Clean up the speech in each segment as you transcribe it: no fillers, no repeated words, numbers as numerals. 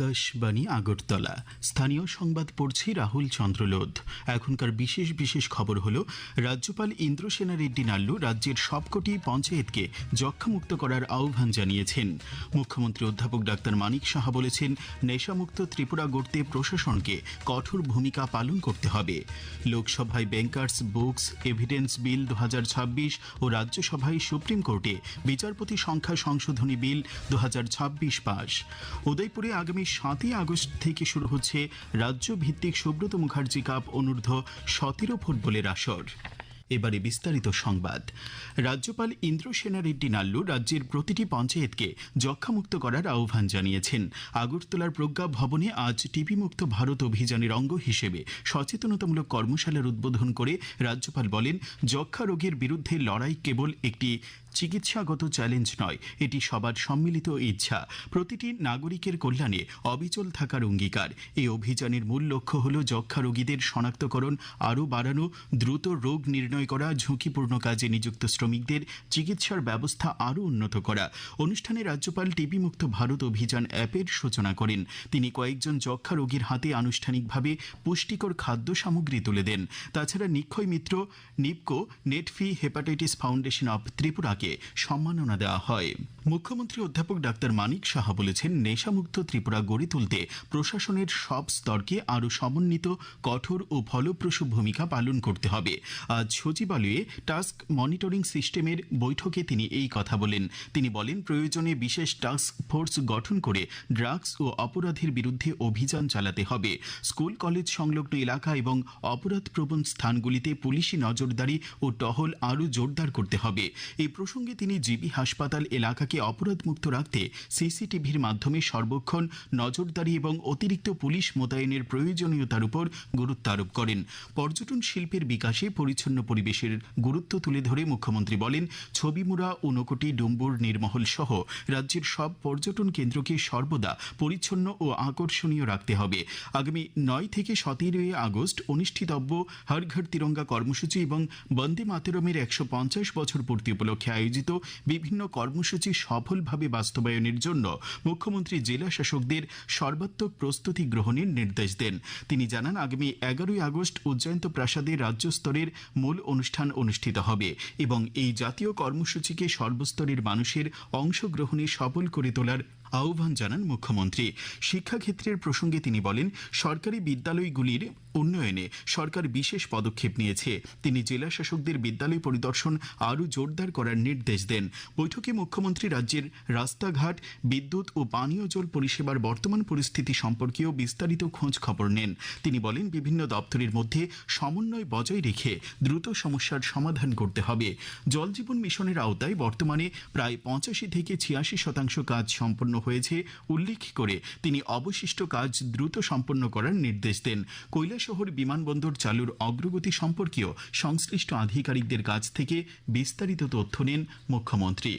আকাশবাণী আগরতলা। স্থানীয় সংবাদ পড়ছি রাহুল চন্দ্রলোধ। এখনকার বিশেষ বিশেষ খবর হলো, রাজ্যপাল ইন্দ্রসেনা রেড্ডি নাল্লু রাজ্যের সবকটি পঞ্চায়েতকে যক্ষ্মামুক্ত করার আহ্বান জানিয়েছেন। মুখ্যমন্ত্রী অধ্যাপক ডাক্তার মানিক সাহা বলেছেন, নেশামুক্ত ত্রিপুরা গড়তে প্রশাসনকে কঠোর ভূমিকা পালন করতে হবে। লোকসভায় ব্যাংকার্স বুকস এভিডেন্স বিল 2026 ও রাজ্যসভায় সুপ্রিম কোর্টে বিচারপতি সংখ্যা সংশোধনী বিল 2026 পাস। উদয়পুরে আগামী 7ই আগস্ট থেকে শুরু হচ্ছে রাজ্য ভিত্তিক সুব্রত মুখার্জি কাপ অনূর্ধ্ব 17 ফুটবলের আসর। এবারে বিস্তারিত সংবাদ। রাজ্যপাল ইন্দ্রসেনা রেড্ডি নাল্লু রাজ্যের প্রতিটি পঞ্চায়েতকে যক্ষ্মামুক্ত করার আহ্বান জানিয়েছেন। আগরতলার প্রজ্ঞা ভবনে আজ টিবি মুক্ত ভারত অভিযানের অঙ্গ হিসেবে সচেতনতামূলক কর্মশালার উদ্বোধন করে রাজ্যপাল বলেন, যক্ষ্মা রোগের বিরুদ্ধে লড়াই কেবল একটি চিকিৎসাগত চ্যালেঞ্জ নয়, এটি সবার সম্মিলিত ইচ্ছা, প্রতিটি নাগরিকের কল্যাণে অবিচল থাকার অঙ্গীকার। এই অভিযানের মূল লক্ষ্য হল যক্ষ্মা রোগীদের শনাক্তকরণ আরও বাড়ানো, দ্রুত রোগ নির্ণয় করা, ঝুঁকিপূর্ণ কাজে নিযুক্ত শ্রমিকদের চিকিৎসার ব্যবস্থা আরও উন্নত করা। অনুষ্ঠানে রাজ্যপাল টিবি মুক্ত ভারত অভিযান অ্যাপের সূচনা করেন। তিনি কয়েকজন যক্ষ্মা রোগীর হাতে আনুষ্ঠানিকভাবে পুষ্টিকর খাদ্য সামগ্রী তুলে দেন। তাছাড়া নিক্ষয় মিত্র নিপকো নেটফি হেপাটাইটিস ফাউন্ডেশন অব ত্রিপুরাকে সম্মাননা দেওয়া হয়। মুখ্যমন্ত্রী অধ্যাপক ডাক্তার মানিক সাহা বলেছেন, নেশামুক্ত ত্রিপুরা গড়ে তুলতে প্রশাসনের সব স্তরকে আরও সমন্বিত, কঠোর ও ফলপ্রসূ ভূমিকা পালন করতে হবে। আজ সচিবালয়ে টাস্ক মনিটরিং সিস্টেমের বৈঠকে তিনি এই কথা বলেন। তিনি বলেন, প্রয়োজনে বিশেষ টাস্ক ফোর্স গঠন করে ড্রাগস ও অপরাধের বিরুদ্ধে অভিযান চালাতে হবে। স্কুল কলেজ সংলগ্ন এলাকা এবং অপরাধপ্রবণ স্থানগুলিতে পুলিশি নজরদারি ও টহল আরও জোরদার করতে হবে। এই প্রসঙ্গে তিনি জিবি হাসপাতাল এলাকাকে অপরাধমুক্ত রাখতে সিসিটিভির মাধ্যমে সর্বক্ষণ নজরদারি এবং অতিরিক্ত পুলিশ মোতায়েনের প্রয়োজনীয়তার উপর গুরুত্ব আরোপ করেন। পর্যটন শিল্পের বিকাশে পরিচ্ছন্ন পরিবেশের গুরুত্ব তুলে ধরে মুখ্যমন্ত্রী বলেন, ছবিমুড়া, ঊনকোটি, ডুম্বুর, নির্মহল সহ রাজ্যের সব পর্যটন কেন্দ্রকে সর্বদা পরিচ্ছন্ন ও আকর্ষণীয় রাখতে হবে। আগামী 9 থেকে 17 আগস্ট অনুষ্ঠিতব্য হর ঘর তিরঙ্গা কর্মসূচি এবং বন্দে মাতরমের 150 বছর পূর্তি উপলক্ষে আয়োজিত বিভিন্ন কর্মসূচি সফলভাবে বাস্তবায়নের জন্য মুখ্যমন্ত্রী জেলা শাসকদের সর্বাত্মক প্রস্তুতি গ্রহণের নির্দেশ দেন। তিনি জানান, আগামী 11 আগস্ট উজ্জয়ন্ত প্রাসাদে রাজ্য স্তরের মূল অনুষ্ঠান অনুষ্ঠিত হবে এবং এই জাতীয় কর্মসূচিকে সর্বস্তরের মানুষের অংশগ্রহণে সফল করে তোলার আহ্বান জানান মুখ্যমন্ত্রী। শিক্ষাক্ষেত্রের প্রসঙ্গে তিনি বলেন, সরকারি বিদ্যালয়গুলির উন্নয়নে সরকার বিশেষ পদক্ষেপ নিয়েছে। তিনি জেলা শাসকদের বিদ্যালয় পরিদর্শন আরও জোরদার করার নির্দেশ দেন। বৈঠকে মুখ্যমন্ত্রী রাজ্যের রাস্তাঘাট, বিদ্যুৎ ও পানীয় জল পরিষেবার বর্তমান পরিস্থিতি সম্পর্কেও বিস্তারিত খোঁজ খবর নেন। তিনি বলেন, বিভিন্ন দপ্তরের মধ্যে সমন্বয় বজায় রেখে দ্রুত সমস্যার সমাধান করতে হবে। জল জীবন মিশনের আওতায় বর্তমানে প্রায় 85 থেকে 86% কাজ সম্পন্ন হয়েছে উল্লেখ করে তিনি অবশিষ্ট কাজ দ্রুত সম্পন্ন করার নির্দেশ দেন। কৈলাসহর বিমানবন্দর চালুর অগ্রগতি সম্পর্কেও সংশ্লিষ্ট আধিকারিকদের কাছ থেকে বিস্তারিত তথ্য নেন মুখ্যমন্ত্রী।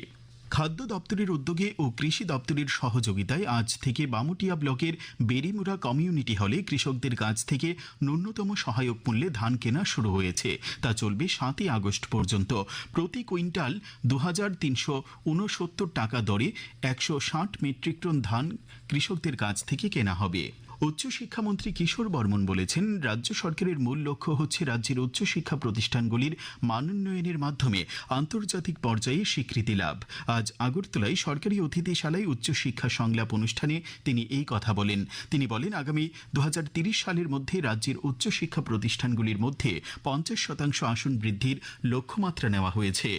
খাদ্য দপ্তরের উদ্যোগে ও কৃষি দপ্তরের সহযোগিতায় আজ থেকে বামুটিয়া ব্লকের বেরিমুড়া কমিউনিটি হলে কৃষকদের কাছ থেকে ন্যূনতম সহায়ক মূল্যে ধান কেনা শুরু হয়েছে। তা চলবে 7ই আগস্ট পর্যন্ত। প্রতি কুইন্টাল 2369 টাকা দরে 160 মেট্রিক টন ধান কৃষকদের কাছ থেকে কেনা হবে। উচ্চশিক্ষামন্ত্রী কিশোর বর্মন বলেছেন, রাজ্য সরকারের মূল লক্ষ্য হচ্ছে রাজ্যের উচ্চশিক্ষা প্রতিষ্ঠানগুলির মানোন্নয়নের মাধ্যমে আন্তর্জাতিক পর্যায়ে স্বীকৃতি লাভ। আজ আগরতলায় সরকারি অতিথিশালায় উচ্চশিক্ষা সংলাপ অনুষ্ঠানে তিনি এই কথা বলেন। তিনি বলেন, আগামী 2030 সালের মধ্যে রাজ্যের উচ্চশিক্ষা প্রতিষ্ঠানগুলির মধ্যে 50% আসন বৃদ্ধির লক্ষ্যমাত্রা নেওয়া হয়েছে।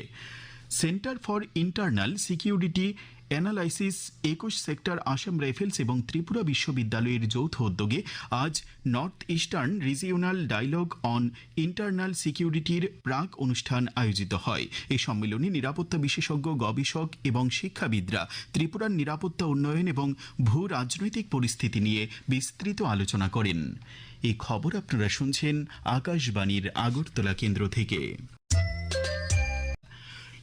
Centre for internal security analysis 21 sector Assam rifles এবং ত্রিপুরা বিশ্ববিদ্যালয়ের যৌথ উদ্যোগে আজ north eastern regional dialogue on internal সিকিউরিটির প্রাক অনুষ্ঠান আয়োজিত হয়। এই সম্মেলনে নিরাপত্তা বিশেষজ্ঞ, গবেষক এবং শিক্ষাবিদরা ত্রিপুরার নিরাপত্তা উন্নয়ন এবং ভূ রাজনৈতিক পরিস্থিতি নিয়ে বিস্তৃত আলোচনা করেন। এই খবর আপনারা শুনছেন আকাশবাণীর আগরতলা কেন্দ্র থেকে।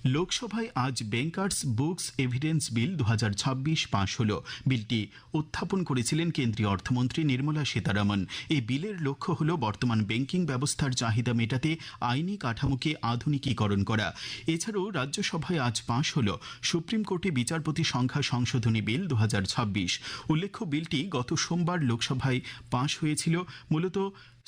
লোকসভায় আজ ব্যাংকার্স বুকস এভিডেন্স বিল 2026 পাশ হলো। বিলটি উত্থাপন করেছিলেন কেন্দ্রীয় অর্থমন্ত্রী নির্মলা সীতারামন। এই বিলের লক্ষ্য হল বর্তমান ব্যাংকিং ব্যবস্থার চাহিদা মেটাতে আইনি কাঠামোকে আধুনিকীকরণ করা। এছাড়াও রাজ্যসভায় আজ পাশ হল সুপ্রিম কোর্টে বিচারপতি সংখ্যা সংশোধনী বিল 2026। উল্লেখ্য, বিলটি গত সোমবার লোকসভায় পাশ হয়েছিল। মূলত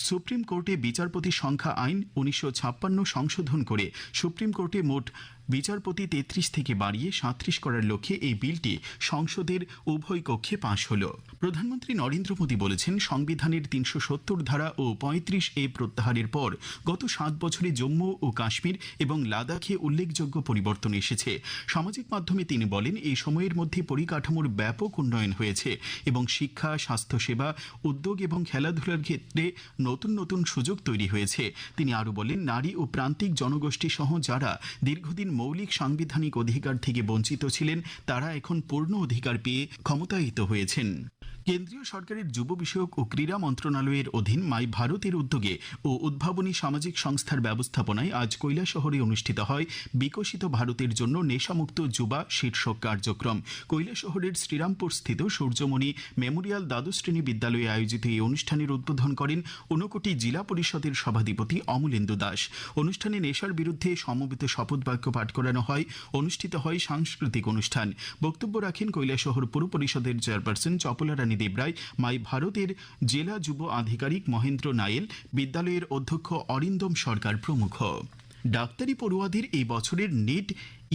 সুপ্রিম কোর্টে বিচারপতি সংখ্যা আইন 1956 সংশোধন করে সুপ্রিম কোর্টে মোট বিচারপতি 33 থেকে বাড়িয়ে 37 করার লক্ষ্যে এই বিলটি সংসদের উভয় কক্ষে পাশ হল। প্রধানমন্ত্রী নরেন্দ্র মোদী বলেছেন, সংবিধানের 370 ধারা ও 35A প্রত্যাহারের পর গত 7 বছরে জম্মু ও কাশ্মীর এবং লাদাখে উল্লেখযোগ্য পরিবর্তন এসেছে। সামাজিক মাধ্যমে তিনি বলেন, এই সময়ের মধ্যে পরিকাঠামোর ব্যাপক উন্নয়ন হয়েছে এবং শিক্ষা, স্বাস্থ্যসেবা, উদ্যোগ এবং খেলাধুলার ক্ষেত্রে নতুন নতুন সুযোগ তৈরি হয়েছে। তিনি আরও বলেন, নারী ও প্রান্তিক জনগোষ্ঠী সহ যারা দীর্ঘদিন মৌলিক সাংবিধানিক অধিকার থেকে বঞ্চিত ছিলেন, তারা এখন পূর্ণ অধিকার পেয়ে ক্ষমতায়িত হয়েছেন। কেন্দ্রীয় সরকারের যুব বিষয়ক ও ক্রীড়া মন্ত্রণালয়ের অধীন মাই ভারতের উদ্যোগে ও উদ্ভাবনী সামাজিক সংস্থার ব্যবস্থাপনায় আজ কৈলাসহরে অনুষ্ঠিত হয় বিকশিত ভারতের জন্য নেশামুক্ত যুবা শীর্ষক কার্যক্রম। কৈলাসহরের শ্রীরামপুর স্থিত সূর্যমণি মেমোরিয়াল দ্বাদশ শ্রেণী বিদ্যালয়ে আয়োজিত এই অনুষ্ঠানের উদ্বোধন করেন ঊনকোটি জেলা পরিষদের সভাধিপতি অমলেন্দু দাস। অনুষ্ঠানে নেশার বিরুদ্ধে সমবেত শপথ বাক্য পাঠ করানো হয়। অনুষ্ঠিত হয় সাংস্কৃতিক অনুষ্ঠান। বক্তব্য রাখেন কৈলাসহর পুর পরিষদের চেয়ারপারসন চপলা রানী দেবরায়, মাই ভারতের জেলা যুব আধিকারিক মহেন্দ্র নায়েল, বিদ্যালয়ের অধ্যক্ষ অরিন্দম সরকার প্রমুখ। ডাক্তারি পড়ুয়াদের এই বছরের নেট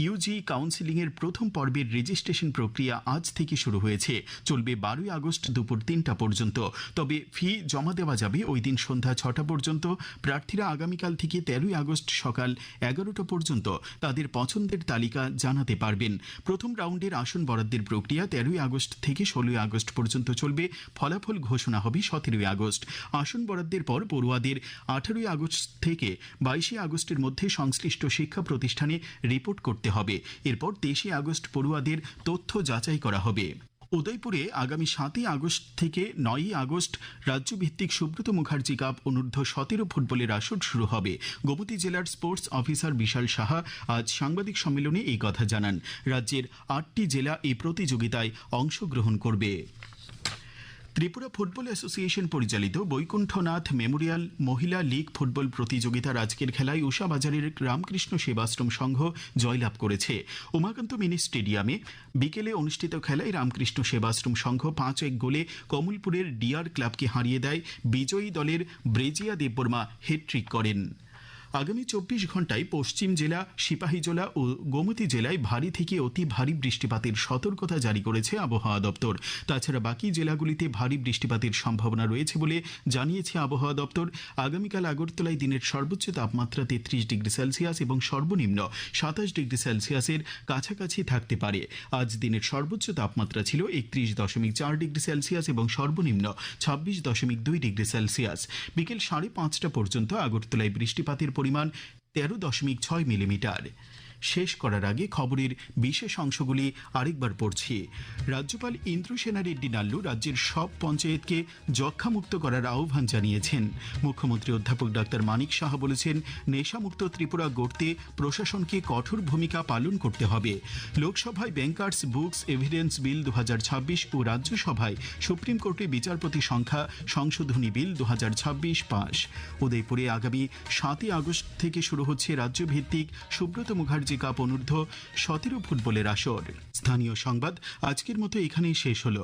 ইউজি কাউন্সেলিংয়ের প্রথম পর্বের রেজিস্ট্রেশন প্রক্রিয়া আজ থেকে শুরু হয়েছে। চলবে 12 আগস্ট দুপুর 3টা পর্যন্ত। তবে ফি জমা দেওয়া যাবে ওই দিন সন্ধ্যা 6টা পর্যন্ত। প্রার্থীরা আগামীকাল থেকে 13 আগস্ট সকাল 11টা পর্যন্ত তাদের পছন্দের তালিকা জানাতে পারবেন। প্রথম রাউন্ডের আসন বরাদ্দের প্রক্রিয়া 13 আগস্ট থেকে 16 আগস্ট পর্যন্ত চলবে। ফলাফল ঘোষণা হবে 17 আগস্ট। আসন বরাদ্দের পর পড়ুয়াদের 18 আগস্ট থেকে 22 আগস্টের মধ্যে সংশ্লিষ্ট শিক্ষা প্রতিষ্ঠানে রিপোর্ট করতে হবে। এরপর 23 আগস্ট পড়ুয়াদের তথ্য যাচাই করা হবে। উদয়পুরে আগামী 7 আগস্ট থেকে 9 আগস্ট রাজ্যভিত্তিক সুব্রত মুখার্জি কাপ অনূর্ধ্ব 17 ফুটবলের আসর শুরু হবে। গোমতী জেলার স্পোর্টস অফিসার বিশাল সাহা আজ সাংবাদিক সম্মেলনে এই কথা জানান। রাজ্যের 8টি জেলা এই প্রতিযোগিতায় অংশগ্রহণ করবে। ত্রিপুরা ফুটবল অ্যাসোসিয়েশন পরিচালিত বৈকুণ্ঠনাথ মেমোরিয়াল মহিলা লীগ ফুটবল প্রতিযোগিতার আজকের খেলায় উষাবাজারের রামকৃষ্ণ সেবাশ্রম সংঘ জয়লাভ করেছে। উমাকান্ত মিনি স্টেডিয়ামে বিকেলে অনুষ্ঠিত খেলায় রামকৃষ্ণ সেবাশ্রম সংঘ 5-1 গোলে কমলপুরের ডিআর ক্লাবকে হারিয়ে দেয়। বিজয়ী দলের ব্রেজিয়া দেববর্মা হ্যাট্রিক করেন। আগামী 24 ঘন্টায় পশ্চিম জেলা, সিপাহীজলা ও গোমতী জেলায় ভারী থেকে অতি ভারী বৃষ্টিপাতের সতর্কতা জারি করেছে আবহাওয়া দপ্তর। তাছাড়া বাকি জেলাগুলিতে ভারী বৃষ্টিপাতের সম্ভাবনা রয়েছে বলে জানিয়েছে আবহাওয়া দপ্তর। আগামীকাল আগরতলায় দিনের সর্বোচ্চ তাপমাত্রা 33 ডিগ্রি সেলসিয়াস এবং সর্বনিম্ন 27 ডিগ্রি সেলসিয়াসের কাছাকাছি থাকতে পারে। আজ দিনের সর্বোচ্চ তাপমাত্রা ছিল 31.4 ডিগ্রি সেলসিয়াস এবং সর্বনিম্ন 26.2 ডিগ্রি সেলসিয়াস। বিকেল 5:30 পর্যন্ত আগরতলায় বৃষ্টিপাতের পরিমাণ 13.6 মিলিমিটার। শেষ করার আগে খবরের বিশেষ অংশগুলি আরেকবার পড়ছি। রাজ্যপাল ইন্দ্রসেনা রেড্ডি নাল্লু রাজ্যের সব পঞ্চায়েতকে যক্ষ্মামুক্ত করার আহ্বান জানিয়েছেন। মুখ্যমন্ত্রী অধ্যাপক ডাক্তার মানিক সাহা বলেছেন, নেশামুক্ত ত্রিপুরা গড়তে প্রশাসনকে কঠোর ভূমিকা পালন করতে হবে। লোকসভায় ব্যাংকার্স বুকস এভিডেন্স বিল 2026 ও রাজ্যসভায় সুপ্রিম কোর্টে বিচারপতি সংখ্যা সংশোধনী বিল 2026 পাশ। উদয়পুরে আগামী 7 আগস্ট থেকে শুরু হচ্ছে রাজ্যভিত্তিক সুব্রত মুখার্জি কাপ অনূর্ধ্ব 17 ফুটবলের আসর। স্থানীয় সংবাদ আজকের মতো এখানেই শেষ হলো।